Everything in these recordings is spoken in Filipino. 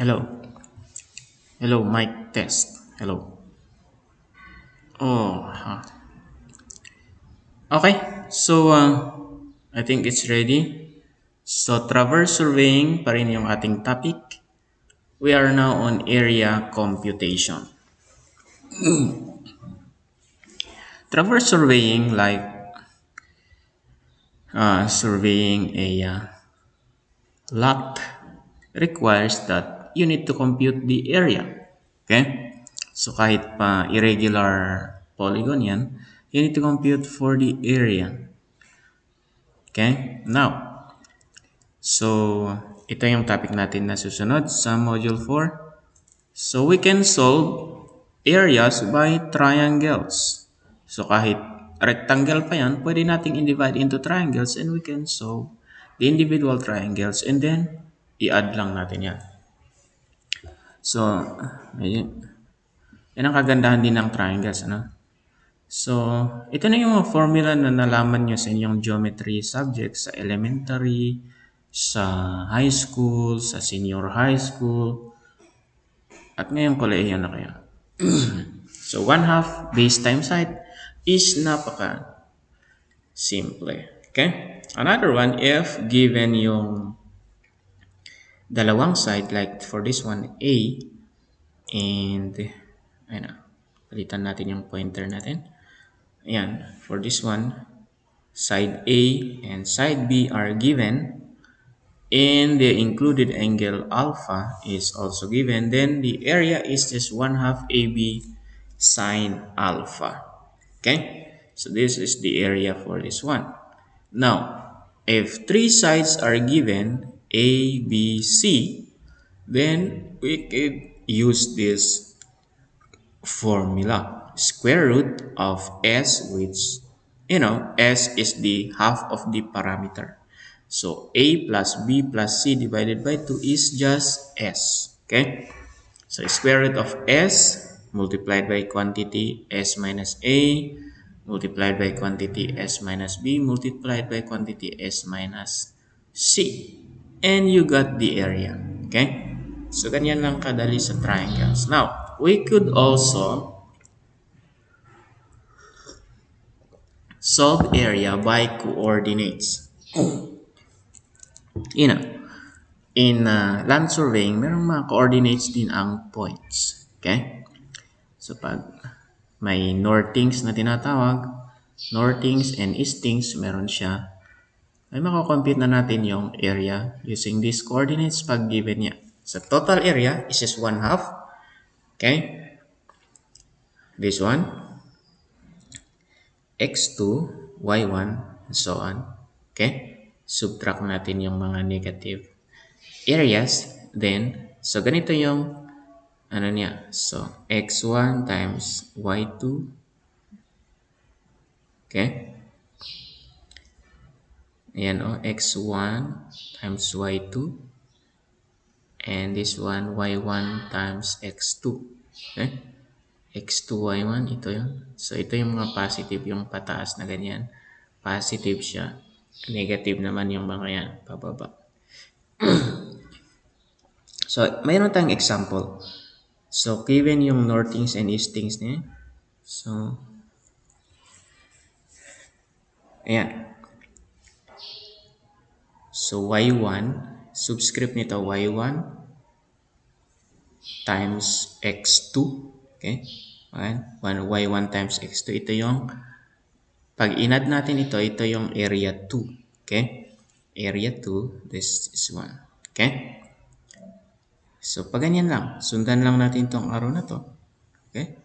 Hello. Hello, mic test. Hello. Oh, okay. So, I think it's ready. So, traverse surveying pa rin yung ating topic. We are now on area computation. Traverse surveying, like surveying a lot, requires that you need to compute the area. Okay? So, kahit pa irregular polygon yan, you need to compute for the area. Okay? Now, so, ito yung topic natin na susunod sa Module 4. So, we can solve areas by triangles. So, kahit rectangle pa yan, pwede nating i-divide into triangles and we can solve the individual triangles and then i-add lang natin yan. So, yan ang kagandahan din ng triangles. Ano? So, ito na yung mga formula na nalaman nyo sa inyong geometry subjects sa elementary, sa high school, sa senior high school, at ngayong kolehiyo na kayo. So, 1/2 base times height is napaka simple. Okay? Another one, if given yung dalawang side, like for this one, A, and, ayun na, palitan natin yung pointer natin. Ayan, for this one, side A and side B are given, and the included angle alpha is also given, then the area is just 1/2 AB sine alpha. Okay, so this is the area for this one. Now, if three sides are given, A, B, C, then we could use this formula, square root of S, which, S is the half of the parameter. So, A plus B plus C divided by 2 is just S. Okay? So, square root of S multiplied by quantity S minus A multiplied by quantity S minus B multiplied by quantity S minus C. And you got the area. Okay? So, ganyan lang kadali sa triangles. Now, we could also solve area by coordinates. In land surveying, merong mga coordinates din ang points. Okay? So, pag may northings na tinatawag, northings and eastings, meron siya. Ay makakompute na natin yung area using these coordinates pag given niya. So, total area is just 1/2. Okay? This one, x2, y1, and so on. Okay? Subtract natin yung mga negative areas. Then, so ganito yung ano niya. So, x1 times y2. Okay? Ayan o, x1 times y2. And this one, y1 times x2. Okay? x2, y1, ito yun. So, ito yung mga positive, yung pataas na ganyan. Positive siya. Negative naman yung mga yan, pababa. So, mayroon tayong example. So, given yung northings and eastings niya. So, ayan. So, y1, subscript nito y1 times x2. Okay? Ayan. y1 times x2. Ito yung, pag inad natin ito yung area 2. Okay? Area 2, this is 1. Okay? So, pag ganyan lang, sundan lang natin itong arrow na to. Okay?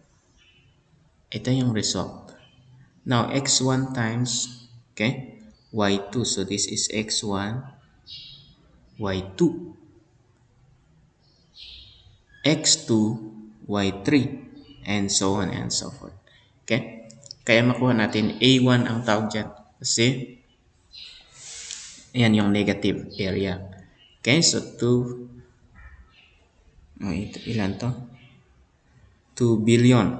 Ito yung result. Now, x1 times, okay, y2. So, this is x1, y2. x2, y3, and so on and so forth. Okay? Kaya makuha natin A1 ang tawag dyan. Kasi, ayan yung negative area. Okay? So, 2, ilan to? 2 billion.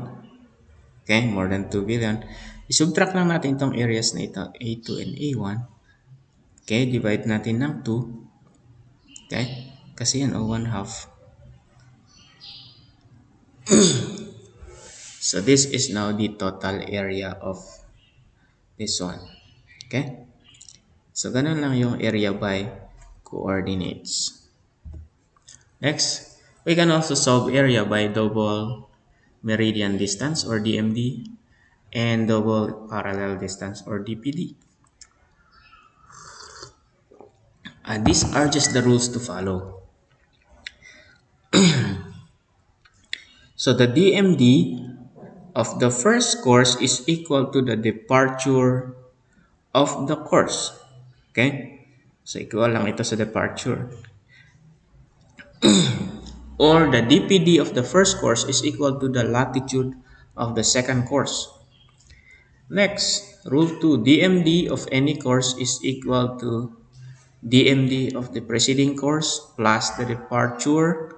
Okay? More than 2 billion. I-subtract lang natin itong areas na ito, A2 and A1. Okay? Divide natin ng 2. Okay? Kasi yan, 1/2. So this is now the total area of this one. Okay? So ganun lang yung area by coordinates. Next, we can also solve area by double meridian distance or DMD and double parallel distance or DPD. These are just the rules to follow. So the DMD of the first course is equal to the departure of the course. Okay? So equal lang ito sa departure. Or the DPD of the first course is equal to the latitude of the second course. Next, rule 2, DMD of any course is equal to DMD of the preceding course plus the departure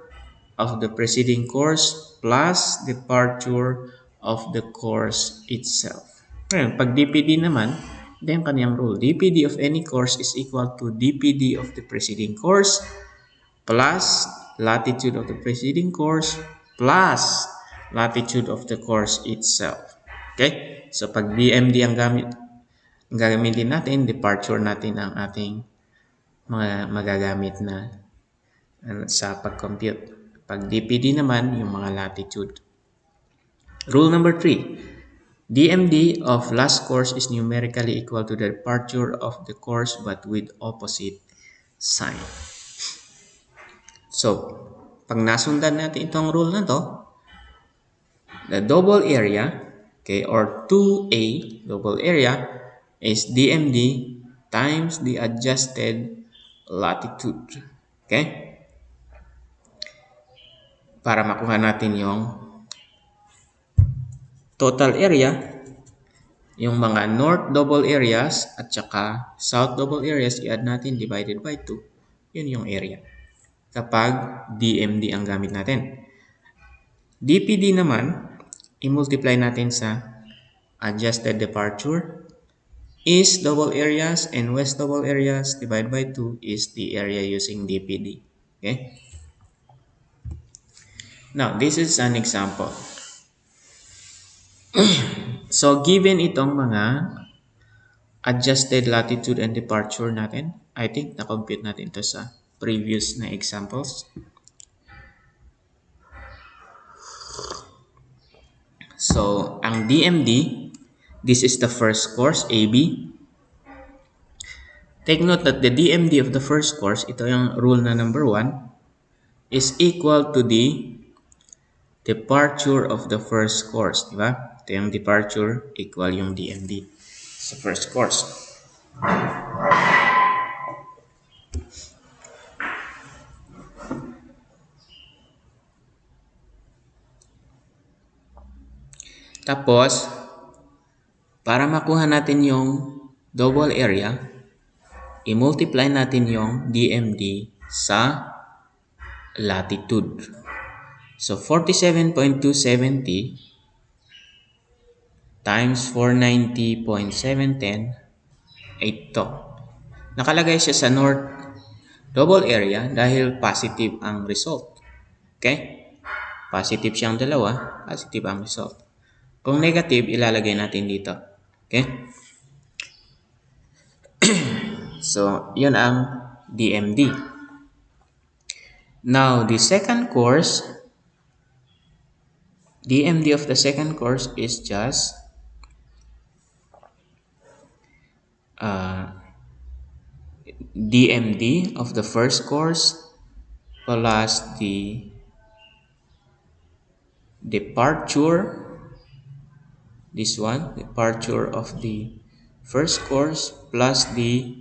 of the preceding course plus departure of the course itself. Ngayon, pag DPD naman, ito yung kanyang rule. DPD of any course is equal to DPD of the preceding course plus latitude of the preceding course plus latitude of the course itself. Okay? So, pag DMD ang gagamitin natin, departure natin ang ating mga magagamit na sa pag-compute. Pag DPD naman, yung mga latitude. Rule number 3. DMD of last course is numerically equal to the departure of the course but with opposite sign. So, pag nasundan natin itong rule na to, the double area, okay, or 2A double area is DMD times the adjusted latitude. Okay? Para makuha natin yung total area, yung mga north double areas at saka south double areas, i-add natin divided by 2. Yun yung area. Kapag DMD ang gamit natin. DPD naman, i-multiply natin sa adjusted departure east double areas and west double areas divided by 2 is the area using DPD. Okay? Now, this is an example. So, given itong mga adjusted latitude and departure natin, I think na-compute natin ito sa previous na examples. So, ang DMD, this is the first course, AB. Take note that the DMD of the first course, ito yung rule na number 1, is equal to the departure of the first course, di ba? Ito yung departure, equal yung DMD sa first course. Tapos, para makuha natin yung double area, i-multiply natin yung DMD sa latitude. So, 47.270 times 490.710, ito. Nakalagay siya sa north double area dahil positive ang result. Okay? Positive siyang dalawa, positive ang result. Kung negative, ilalagay natin dito. Okay? So, yun ang DMD. Now, the second course, DMD of the second course is just DMD of the first course plus the departure, this one, departure of the first course plus the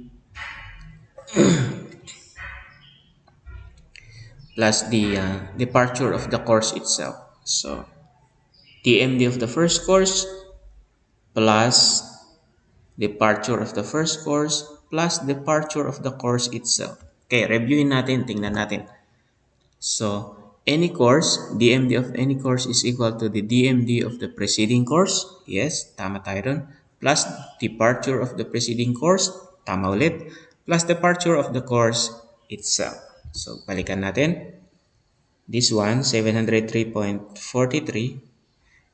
departure of the course itself. So, DMD of the first course plus departure of the first course plus departure of the course itself. Okay, reviewin natin, tingnan natin. So, any course, DMD of any course is equal to the DMD of the preceding course. Yes, tama tayo dun. Plus departure of the preceding course. Tama ulit. Plus departure of the course itself. So, balikan natin. This one, 703.43,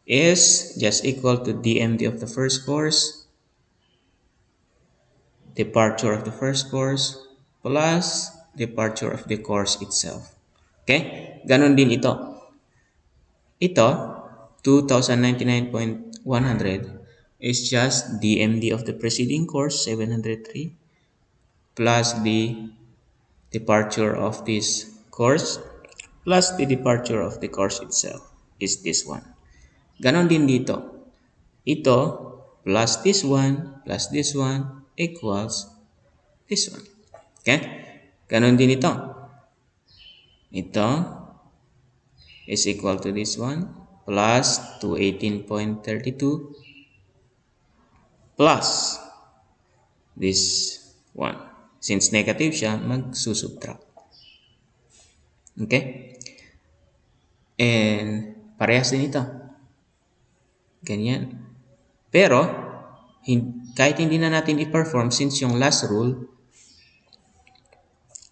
is just equal to DMD of the first course, departure of the first course, plus departure of the course itself. Okay? Ganon din ito. Ito, 2099.100 is just DMD of the preceding course, 703, plus the departure of this course, plus the departure of the course itself is this one. Ganon din dito. Ito, plus this one, equals this one. Okay? Ganon din ito. Ito is equal to this one, plus 218.32, plus this one. Since negative siya, magsusubtract. Okay? And parehas din ito. Ganyan. Pero, kahit hindi na natin i-perform, since yung last rule,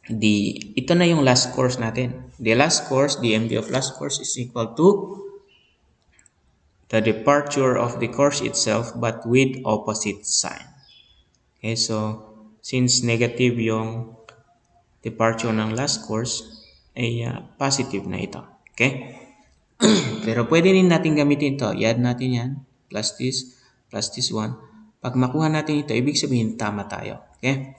ito na yung last course natin. The last course, the MD of last course is equal to the departure of the course itself but with opposite sign. Okay, so since negative yung departure ng last course, ay positive na ito. Okay? Pero pwede rin natin gamitin ito. I-add natin yan, plus this one. Pag makuha natin ito, ibig sabihin tama tayo. Okay?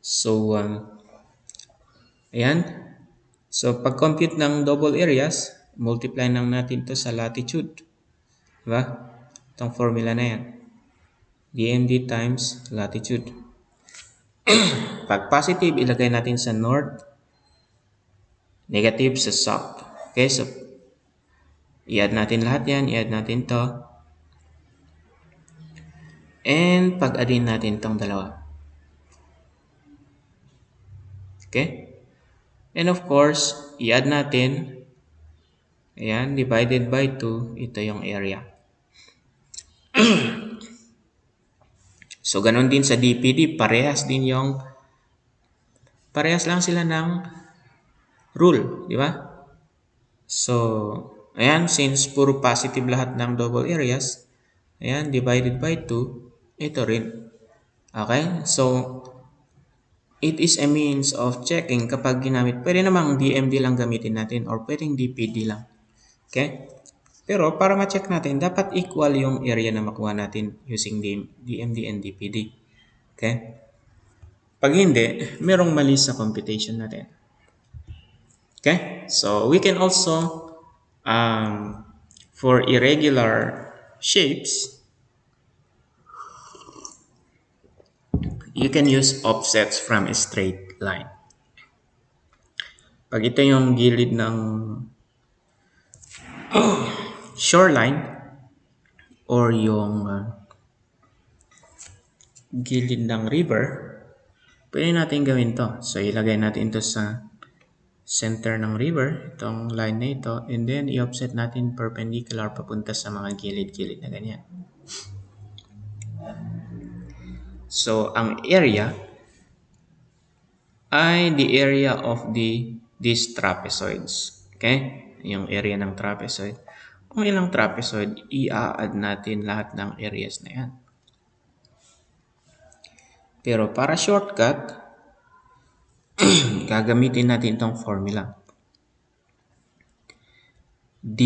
So, ayan. So, pag-compute ng double areas, multiply lang natin ito sa latitude. Diba? Itong formula na yan. DMD times latitude. Pag positive, ilagay natin sa north. Negative sa south. Okay, so i-add natin lahat yan. I-add natin to. And pag-addin natin itong dalawa. Okay? And of course, i-add natin. Ayan, divided by 2. Ito yung area. So, ganun din sa DPD. Parehas lang sila ng rule. Di ba? So, ayan, since puro positive lahat ng double areas, ayan, divided by 2, ito rin. Okay? So, it is a means of checking kapag ginamit. Pwede namang DMD lang gamitin natin or pwedeng DPD lang. Okay? Pero para ma-check natin, dapat equal yung area na makuha natin using DMD and DPD. Okay? Pag hindi, merong mali sa computation natin. Okay? So, we can also, for irregular shapes, you can use offsets from a straight line. Pag ito yung gilid ng shoreline or yung gilid ng river, pwede natin gawin to. So, ilagay natin to sa center ng river, itong line na ito, and then i-offset natin perpendicular papunta sa mga gilid-gilid na ganyan. So, ang area ay the area of these trapezoids. Okay? Yung area ng trapezoid. Kung ilang trapezoid, i-add natin lahat ng areas na yan. Pero para shortcut, gagamitin natin itong formula. D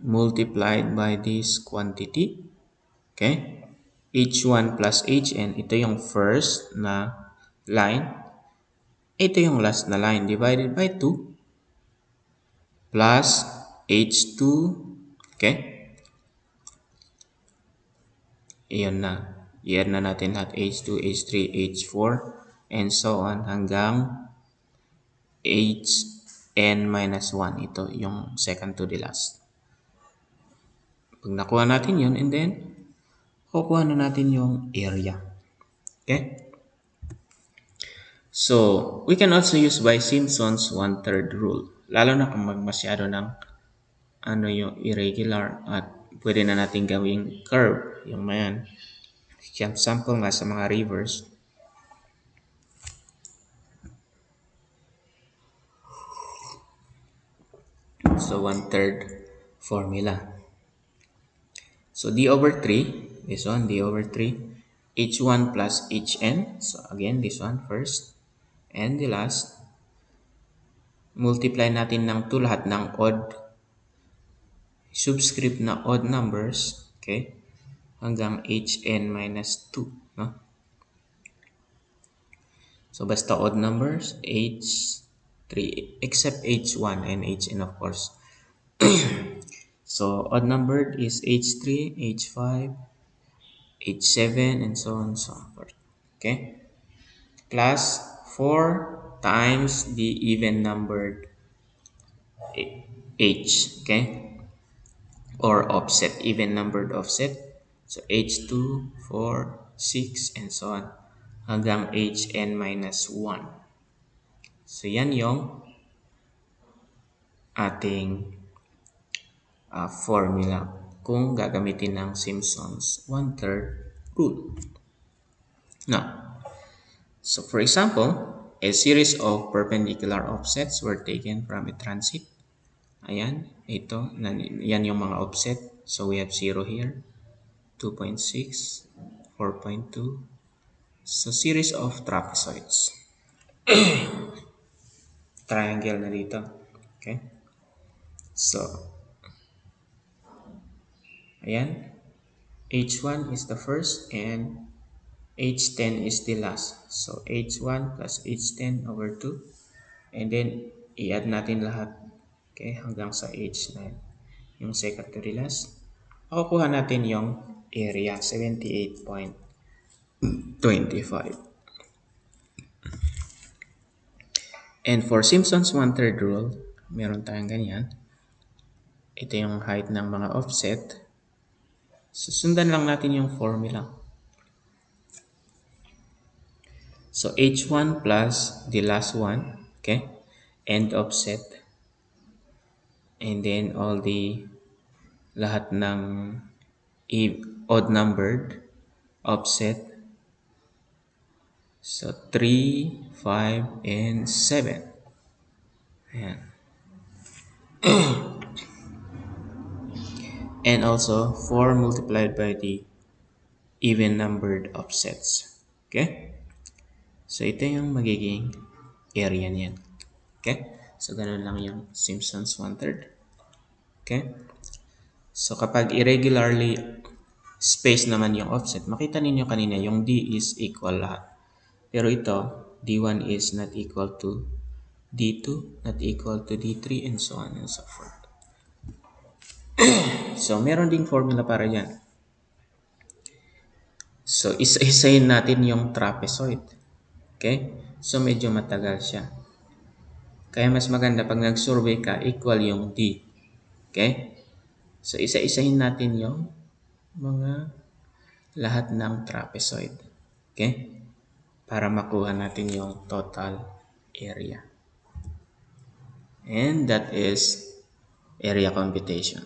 multiplied by this quantity. Okay? H1 plus Hn, ito yung first na line. Ito yung last na line divided by 2 plus H2. Okay? Iyan na. I-add na natin lahat H2, H3, H4, and so on hanggang Hn minus 1. Ito yung second to the last. Pag nakuha natin yun, and then kukuha na natin yung area. Okay? So, we can also use by Simpson's 1/3 rule. Lalo na kung masyado ng yung irregular at pwede na natin gawing curve. Yung mayan. Sample nga sa mga rivers. So 1/3 formula. So d over 3, this one, d over 3, h1 plus hn. So again, this one first. And the last, multiply natin ng 2 lahat ng odd, subscript na odd numbers, okay, hanggang hn minus 2, no? So basta odd numbers, h3, except h1 and hn of course. So odd numbered is h3, h5, h7, and so on and so forth. Okay? Plus 4 times the even numbered h. Okay? Or offset, even numbered offset. So h2, 4, 6, and so on. Hanggang hn minus 1. So yan yung ating formula kung gagamitin ng Simpson's 1/3 rule. Now, so for example, a series of perpendicular offsets were taken from a transit. Ayan, ito, yan yung mga offset. So we have 0 here, 2.6, 4.2. So series of trapezoids. Triangle na dito. Okay? So, ayan, H1 is the first and H10 is the last. So, H1 plus H10 over 2. And then, i-add natin lahat. Okay, hanggang sa H9. Yung second to the last. Makukuha natin yung area, 78.25. And for Simpson's 1/3 rule, meron tayong ganyan. Ito yung height ng mga offset. Susundan lang natin yung formula. So, H1 plus the last one, okay, and offset. And then, all the, lahat ng odd numbered offset. So, 3, 5, and 7. Ayan. And also, 4 multiplied by the even numbered offsets. Okay? So, ito yung magiging area niyan. Okay? So, ganun lang yung Simpson's 1/3. Okay? So, kapag irregularly spaced naman yung offset, makita ninyo kanina yung D is equal lahat. Pero ito, D1 is not equal to D2, not equal to D3, and so on and so forth. So, meron ding formula para yan. So, isa-isahin natin yung trapezoid. Okay? So, medyo matagal siya. Kaya mas maganda pag nag-survey ka, equal yung D. Okay? So, isa-isahin natin yung mga lahat ng trapezoid. Okay? Para makuha natin yung total area. And that is area computation.